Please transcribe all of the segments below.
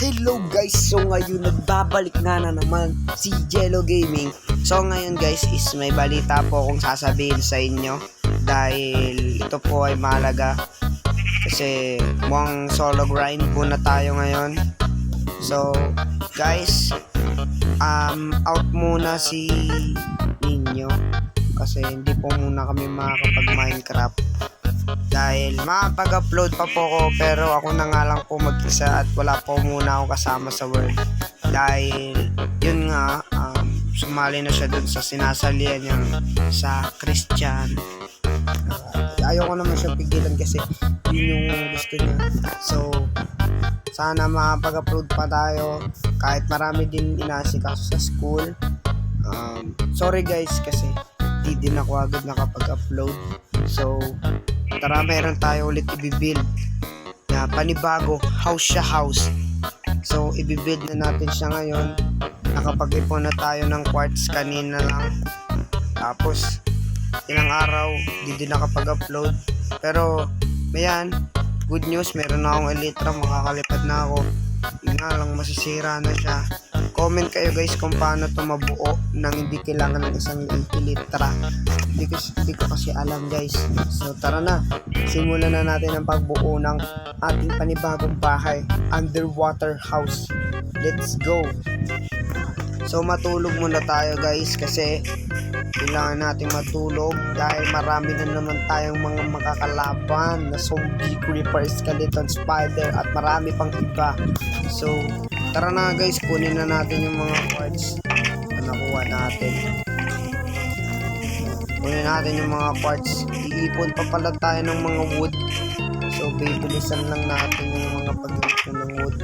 Hello guys, so ngayon nagbabalik na naman si Jello Gaming. So ngayon guys is may balita po akong sasabihin sa inyo dahil ito po ay mahalaga kasi mukhang solo grind po na tayo ngayon. So guys, out muna si Ninyo kasi hindi po muna kami makakapag Minecraft dahil makapag-upload pa po ko, pero ako na nga lang po mag-isa at wala po muna ako kasama sa world dahil yun nga, sumali na siya dun sa sinasalihan niya sa Christian. Ayoko naman siya pigilan kasi yun yung gusto niya. So sana makapag-upload pa tayo kahit marami din inasikaso sa school. Sorry guys kasi di din ako agad nakapag-upload. So tara, meron tayo ulit i-build na panibago house. So i-build na natin siya ngayon. Nakapag-ipon na tayo ng quartz kanina lang, tapos ilang araw di din nakapag-upload, pero mayan, good news, meron na akong elytra, makakalipad na ako. Yun nga lang, masisira na siya. Comment kayo guys kung paano to mabuo nang hindi kailangan ng isang elytra. Hindi ko kasi alam guys. So tara na, simulan na natin ang pagbuo ng ating panibagong bahay, underwater house. Let's go. So matulog muna tayo guys kasi kailangan natin matulog dahil marami na naman tayong mga makakalaban na zombie, creeper, skeleton, spider at marami pang iba. So tara na guys, kunin na natin yung mga quartz na nakuha natin. Kunin natin yung mga quartz. Iipon pa pala tayo ng mga wood. So bibilisan lang natin yung mga pag-iipon ng wood.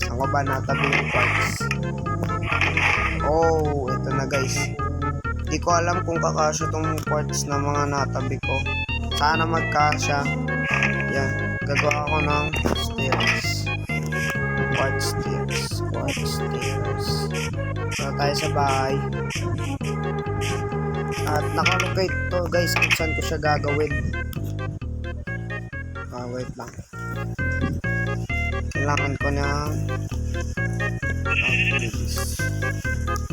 Saan ko ba natabi yung quartz? Oh, ito na guys. Di ko alam kung kakasya tong quartz na mga natabi ko. Sana magkasya. Yan, gagawa ako ng stairs. Quartz stairs. Para tayo sa bahay. At nakalagay to guys kung saan ko siya gagawin. Wait lang. Kailangan ko ng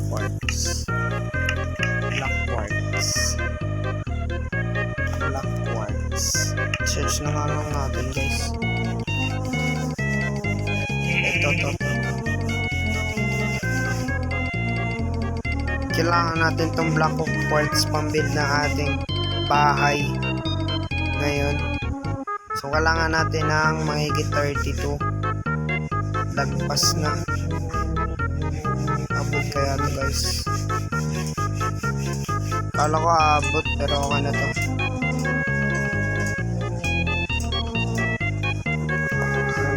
quartz. Black quartz. Search na nga lang natin guys. Ito. Kailangan natin tong black quartz pang-build ng ating bahay ngayon. So kailangan natin ng mahigit 32. Lagpas na. Abot kaya to guys. Kala ko abot pero okay na to.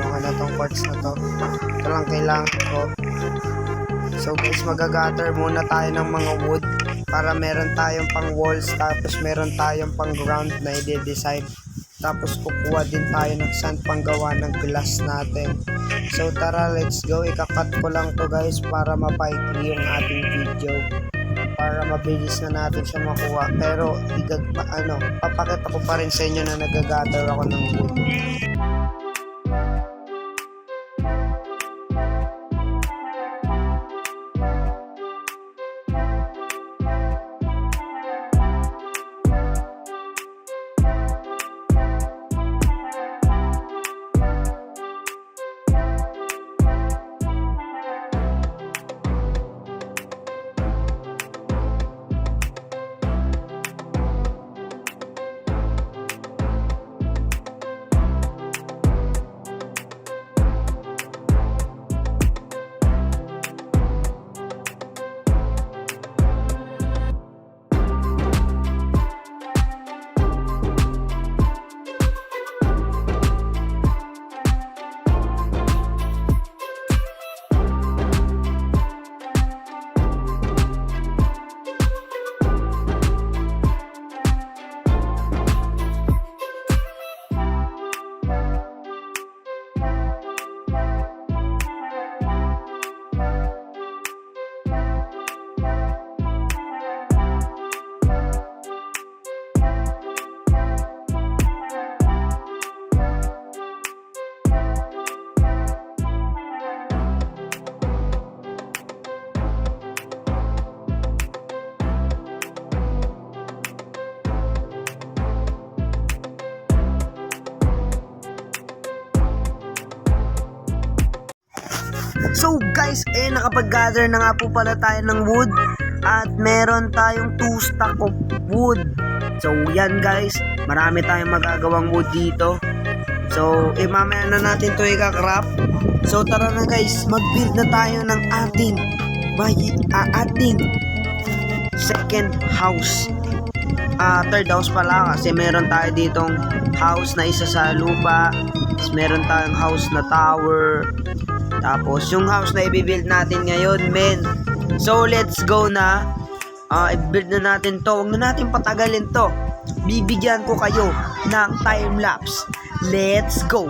Okay na tong quartz na to. Ito lang kailangan ko. So guys, magagather muna tayo ng mga wood para meron tayong pang walls, tapos meron tayong pang ground na i-design. Tapos kukuha din tayo ng sand panggawa ng glass natin. So tara, let's go. Ikakat ko lang to guys para mapaikli yung ating video, para mabilis na natin siya makuha. Pero papakita ko pa rin sa inyo na nagagather ako ng wood. So guys, nakapag-gather na nga po pala tayo ng wood at meron tayong 2 stack of wood. So yan guys, marami tayong magagawang wood dito. So mamaya na natin to ika-craft. So tara na guys, mag-build na tayo ng ating second house. Third house pala kasi meron tayo ditong house na isa sa lupa. Meron tayong house na tower. Tapos yung house na i-build natin ngayon, men. So let's go na. I-build na natin to. Huwag na natin patagalin to. Bibigyan ko kayo ng time lapse. Let's go.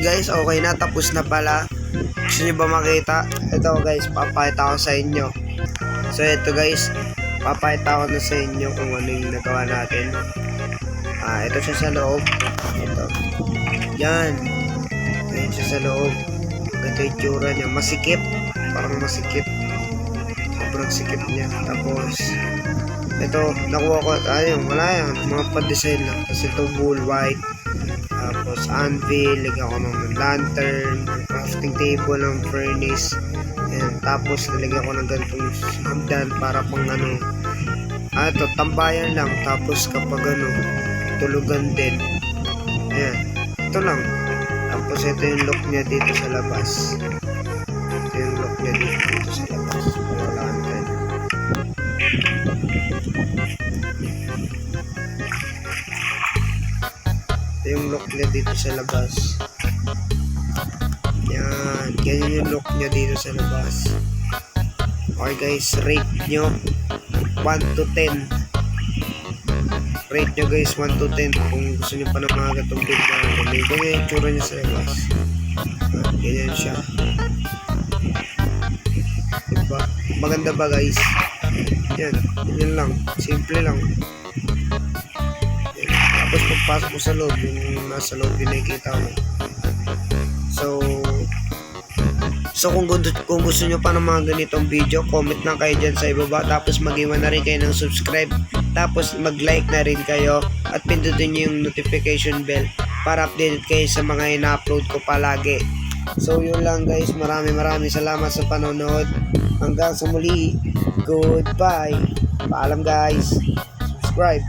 guys, okay na, tapos na pala. Gusto nyo ba makita? Ito guys, papakita ko sa inyo. So ito guys, papakita ko na sa inyo kung ano yung nagawa natin. Ito siya sa loob. Ito. Yan. Ayan siya sa loob. Ito yung tsura niya. Masikip. Parang masikip. Sobrang sikip niya. Tapos, ito, nakuha ko. Ayun, wala yan. Mga pa-design lang. Tapos ito, bull white. Tapos, anvil. Lagyan ko ng lantern. Crafting table ng furnace. Ayan. Tapos, nalagyan ko ng ganitong hagdan para pang ano. Ito, tambayan lang. Tapos, kapag ano, tulugan din. Ayan. Ito lang. Tapos, ito yung look niya dito sa labas. Ito yung look niya dito sa labas. Lantern. Ito yung look niya dito sa labas. Yan. Ganyan yung look niya dito sa labas. Okay guys, rate nyo 1 to 10. Rate nyo guys 1 to 10 kung gusto nyo pa ng mga gatong build na may ganyan yung tsura niya sa labas. Ganyan siya. Diba? Maganda ba guys? Yan. Ganyan lang. Simple lang. Yan. Tapos pagpasok ko sa loob, yung nasa loob yung nakikita mo. So kung gusto nyo pa ng mga ganitong video, comment lang kayo dyan sa ibaba. Tapos mag-iwan na rin kayo ng subscribe. Tapos mag-like na rin kayo. At pindutin nyo yung notification bell para updated kayo sa mga ina-upload ko palagi. So yun lang guys. Maraming salamat sa panonood. Hanggang sa muli. Goodbye. Paalam guys. Subscribe.